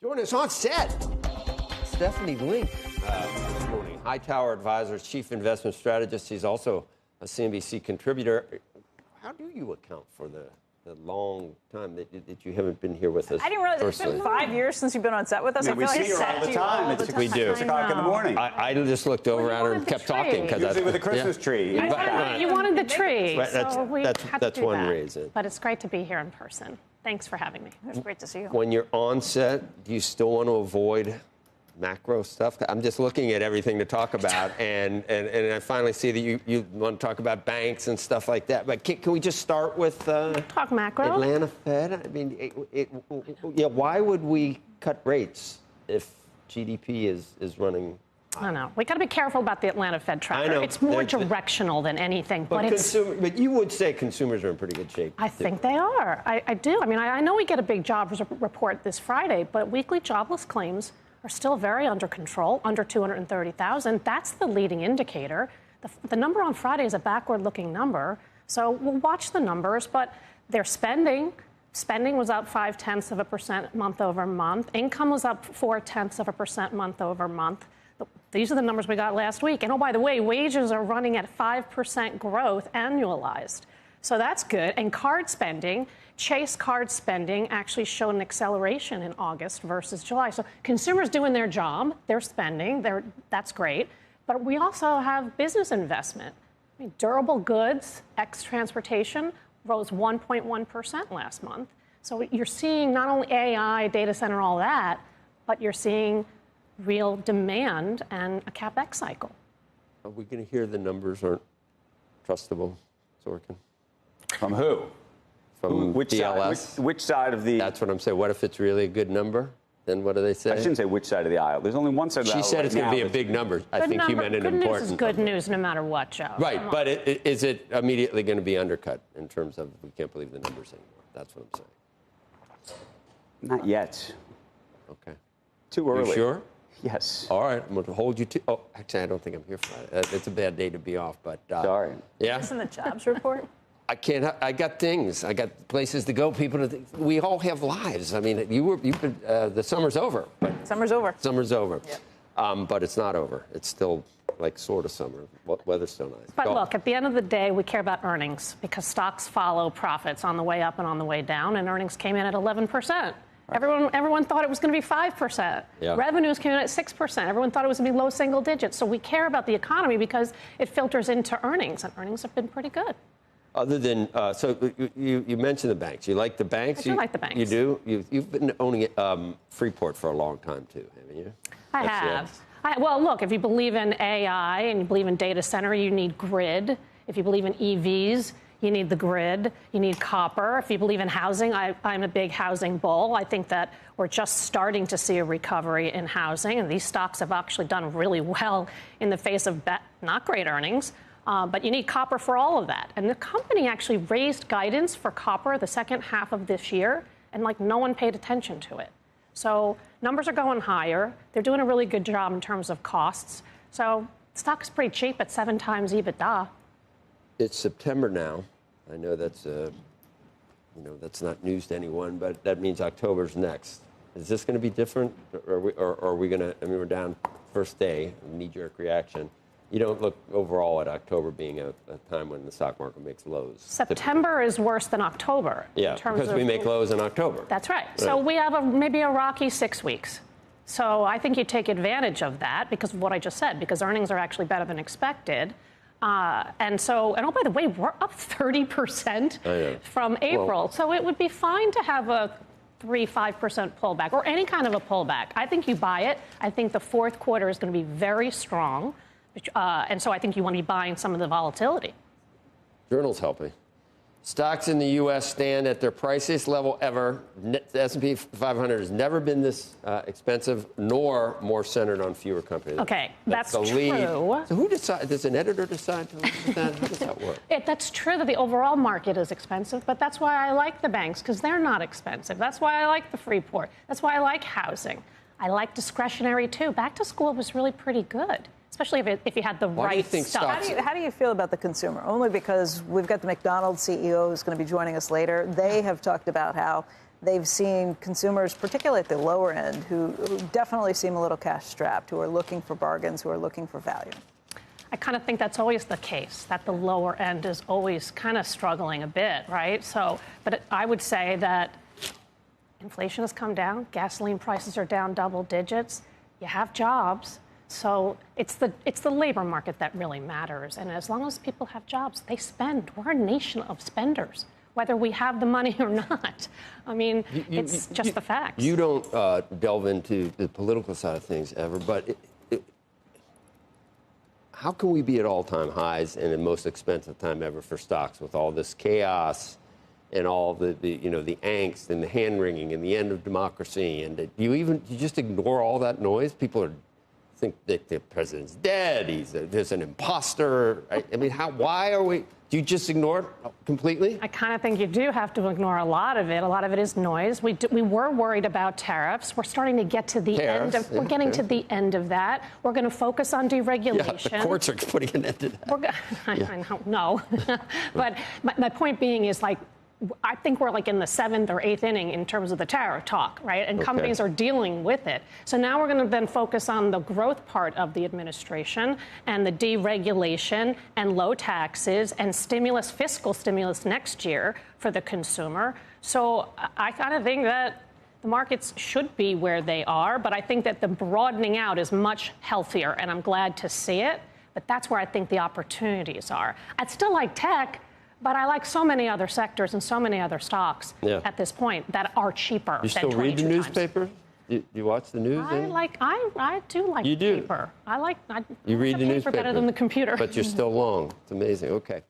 Joining us on set, Stephanie Link this morning. Hightower Advisors, Chief Investment Strategist. He's also a CNBC contributor. How do you account for the long time that you haven't been here with us? I didn't realize it's been 5 years since you've been on set with us. Yeah, we see you all the time. We do. 6 o'clock in the morning. I just looked over at her and kept talking. Usually with a Christmas tree. You wanted the tree, so we had to do that's one that. reason. But it's great to be here in person. Thanks for having me. It's great to see you. When you're on set, do you still want to avoid macro stuff? I'm just looking at everything to talk about, and I finally see that you want to talk about banks and stuff like that. But can we just start with talk macro? Atlanta Fed? I mean, why would we cut rates if GDP is running? I don't know. We got to be careful about the Atlanta Fed tracker. I know. It's more directional than anything. But you would say consumers are in pretty good shape. I think they are. I do. I mean, I know we get a big jobs report this Friday, but weekly jobless claims are still very under control, under 230,000. That's the leading indicator. The number on Friday is a backward-looking number, so we'll watch the numbers. But their spending was up 0.5% month over month. Income was up 0.4% month over month. These are the numbers we got last week. And oh, by the way, wages are running at 5% growth annualized. So that's good. And card spending, Chase card spending actually showed an acceleration in August versus July. So consumers doing their job, they're spending, that's great. But we also have business investment. I mean, durable goods, ex-transportation, rose 1.1% last month. So you're seeing not only AI, data center, all that, but you're seeing real demand and a CapEx cycle. Are we going to hear the numbers aren't trustable, Sorkin? From who? From which DLS? Side, which side of the... That's what I'm saying. What if it's really a good number? Then what do they say? I shouldn't say which side of the aisle. There's only one side of the aisle. She said it's going to be a big number. I think you meant an important number. Good news is good news no matter what, Joe. Right, but is it immediately going to be undercut in terms of we can't believe the numbers anymore? That's what I'm saying. Not yet. Okay. Too early. You sure? Yes. All right, I'm going to hold you to... Oh, actually, I don't think I'm here for that. It's a bad day to be off, but... Sorry. Yeah? Isn't the jobs report? I can't... I got things. I got places to go, people to... We all have lives. I mean, you've been... the summer's over. Summer's over. Summer's over. Yep. But it's not over. It's still, like, sort of summer. Weather's still nice. But look, at the end of the day, we care about earnings because stocks follow profits on the way up and on the way down, and earnings came in at 11%. Everyone thought it was going to be 5%. Yeah. Revenues came in at 6%. Everyone thought it was going to be low single digits. So we care about the economy because it filters into earnings, and earnings have been pretty good. Other than, so you mentioned the banks. You like the banks? I do like the banks. You do? You've been owning Freeport for a long time, too, haven't you? I have. Well, look, if you believe in AI and you believe in data center, you need grid. If you believe in EVs, you need the grid. You need copper. If you believe in housing, I'm a big housing bull. I think that we're just starting to see a recovery in housing, and these stocks have actually done really well in the face of not great earnings. But you need copper for all of that. And the company actually raised guidance for copper the second half of this year, and no one paid attention to it. So numbers are going higher. They're doing a really good job in terms of costs. So stock is pretty cheap at 7 times EBITDA. It's September now. I know that's that's not news to anyone, but that means October's next. Is this going to be different, or are we going to? I mean, we're down first day, knee-jerk reaction. You don't look overall at October being a time when the stock market makes lows. September typically is worse than October. Yeah, because we make lows in October. That's right. So we have maybe a rocky 6 weeks. So I think you take advantage of that because of what I just said, because earnings are actually better than expected. And oh, by the way, we're up 30% from April. Well, so it would be fine to have a 3-5% pullback or any kind of a pullback. I think you buy it. I think the fourth quarter is going to be very strong. And so I think you want to be buying some of the volatility. Journal's helping. Stocks in the U.S. stand at their priciest level ever. The S&P 500 has never been this expensive, nor more centered on fewer companies. Okay, that's true. So who decides? Does an editor decide to look at that? How does that work? That's true that the overall market is expensive, but that's why I like the banks, because they're not expensive. That's why I like the Freeport. That's why I like housing. I like discretionary, too. Back to school was really pretty good. Especially if you had the right stuff. How do you feel about the consumer? Only because we've got the McDonald's CEO who's going to be joining us later. They have talked about how they've seen consumers, particularly at the lower end, who definitely seem a little cash strapped, who are looking for bargains, who are looking for value. I kind of think that's always the case, that the lower end is always kind of struggling a bit, right? So, but I would say that inflation has come down, gasoline prices are down double digits, you have jobs. So it's the labor market that really matters. And as long as people have jobs, they spend. We're a nation of spenders, whether we have the money or not. I mean, it's just the facts. You don't delve into the political side of things ever, but how can we be at all-time highs and the most expensive time ever for stocks with all this chaos and all the angst and the hand-wringing and the end of democracy? And do you just ignore all that noise? People think that the president's dead. There's an imposter. I mean, why are we? Do you just ignore it completely? I kind of think you do have to ignore a lot of it. A lot of it is noise. We were worried about tariffs. We're starting to get to the end of. We're getting to the end of that. We're going to focus on deregulation. Yeah, the courts are putting an end to that. I don't know. But my point being is, like, I think we're like in the 7th or 8th inning in terms of the tariff talk, right? And companies are dealing with it. So now we're going to then focus on the growth part of the administration and the deregulation and low taxes and fiscal stimulus next year for the consumer. So I kind of think that the markets should be where they are, but I think that the broadening out is much healthier, and I'm glad to see it. But that's where I think the opportunities are. I'd still like tech, but I like so many other sectors and so many other stocks at this point that are cheaper. You still read the newspaper? Do you watch the news? I do like you do. paper. I you read the paper newspaper better than the computer. But you're still long. It's amazing. Okay.